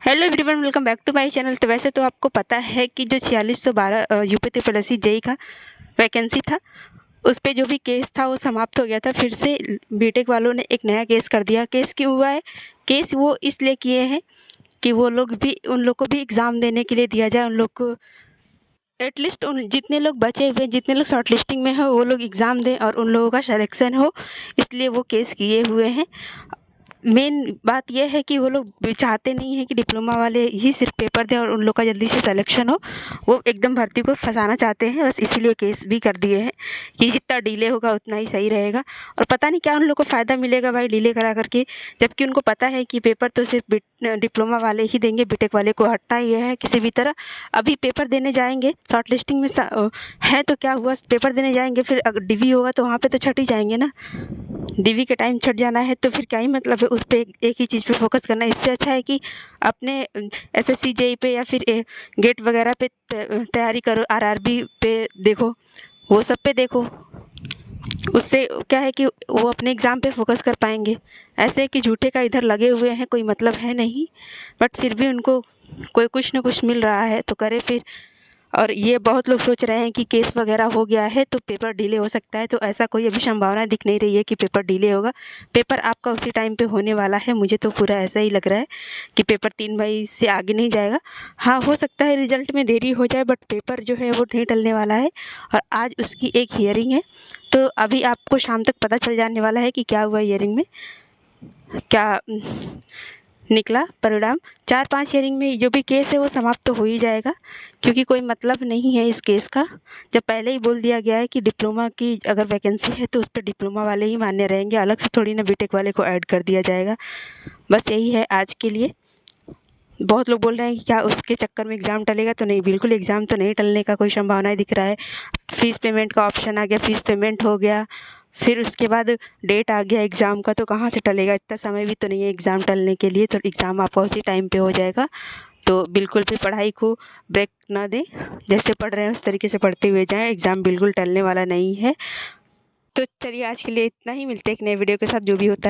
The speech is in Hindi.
Hello everyone, welcome back to my channel. तो वैसे तो आपको पता है कि जो 4612 यूपी त्रिपल जेई का वैकेंसी था, उस पे जो भी केस था वो समाप्त हो गया था। फिर से बीटेक वालों ने एक नया केस कर दिया। केस क्यों हुआ है? केस वो इसलिए किए हैं कि वो लोग भी, उन लोग को भी एग्ज़ाम देने के लिए दिया जाए। उन लोग को एटलीस्ट उन जितने लोग बचे हुए, जितने लोग शॉर्ट लिस्टिंग में हो, वो लोग एग्ज़ाम दें और उन लोगों का सिलेक्शन हो, इसलिए वो केस किए हुए हैं। मेन बात यह है कि वो लोग चाहते नहीं हैं कि डिप्लोमा वाले ही सिर्फ पेपर दें और उन लोग का जल्दी से सिलेक्शन हो। वो एकदम भर्ती को फंसाना चाहते हैं, बस इसीलिए केस भी कर दिए हैं कि जितना डिले होगा उतना ही सही रहेगा। और पता नहीं क्या उन लोग को फ़ायदा मिलेगा भाई डिले करा करके, जबकि उनको पता है कि पेपर तो सिर्फ डिप्लोमा वाले ही देंगे, बीटेक वाले को हटना ही है किसी भी तरह। अभी पेपर देने जाएंगे, शॉर्ट लिस्टिंग में है तो क्या हुआ, पेपर देने जाएंगे, फिर अगर डीवी होगा तो वहाँ पे तो छट ही जाएंगे ना। डीवी के टाइम छट जाना है तो फिर क्या ही मतलब है उस पर एक ही चीज़ पे फोकस करना। इससे अच्छा है कि अपने एसएससी जेई पे या फिर गेट वगैरह पे तैयारी करो, आरआरबी पे देखो, वो सब पे देखो। उससे क्या है कि वो अपने एग्ज़ाम पे फोकस कर पाएंगे। ऐसे कि झूठे का इधर लगे हुए हैं, कोई मतलब है नहीं, बट फिर भी उनको कोई कुछ न कुछ मिल रहा है तो करे फिर। और ये बहुत लोग सोच रहे हैं कि केस वगैरह हो गया है तो पेपर डिले हो सकता है, तो ऐसा कोई अभी संभावना दिख नहीं रही है कि पेपर डिले होगा। पेपर आपका उसी टाइम पे होने वाला है। मुझे तो पूरा ऐसा ही लग रहा है कि पेपर 3 मई से आगे नहीं जाएगा। हाँ, हो सकता है रिजल्ट में देरी हो जाए, बट पेपर जो है वो नहीं टलने वाला है। और आज उसकी एक हियरिंग है, तो अभी आपको शाम तक पता चल जाने वाला है कि क्या हुआ हियरिंग में, क्या निकला परिणाम। 4-5 हियरिंग में जो भी केस है वो समाप्त तो हो ही जाएगा, क्योंकि कोई मतलब नहीं है इस केस का। जब पहले ही बोल दिया गया है कि डिप्लोमा की अगर वैकेंसी है तो उस पर डिप्लोमा वाले ही मान्य रहेंगे, अलग से थोड़ी ना बीटेक वाले को ऐड कर दिया जाएगा। बस यही है आज के लिए। बहुत लोग बोल रहे हैं कि क्या उसके चक्कर में एग्ज़ाम टलेगा, तो नहीं, बिल्कुल एग्ज़ाम तो नहीं टलने का कोई संभावना दिख रहा है। फ़ीस पेमेंट का ऑप्शन आ गया, फ़ीस पेमेंट हो गया, फिर उसके बाद डेट आ गया एग्ज़ाम का, तो कहाँ से टलेगा? इतना समय भी तो नहीं है एग्ज़ाम टलने के लिए, तो एग्ज़ाम आपका उसी टाइम पे हो जाएगा। तो बिल्कुल भी पढ़ाई को ब्रेक ना दें, जैसे पढ़ रहे हैं उस तरीके से पढ़ते हुए जाएँ, एग्ज़ाम बिल्कुल टलने वाला नहीं है। तो चलिए आज के लिए इतना ही, मिलते हैं एक नए वीडियो के साथ जो भी होता है।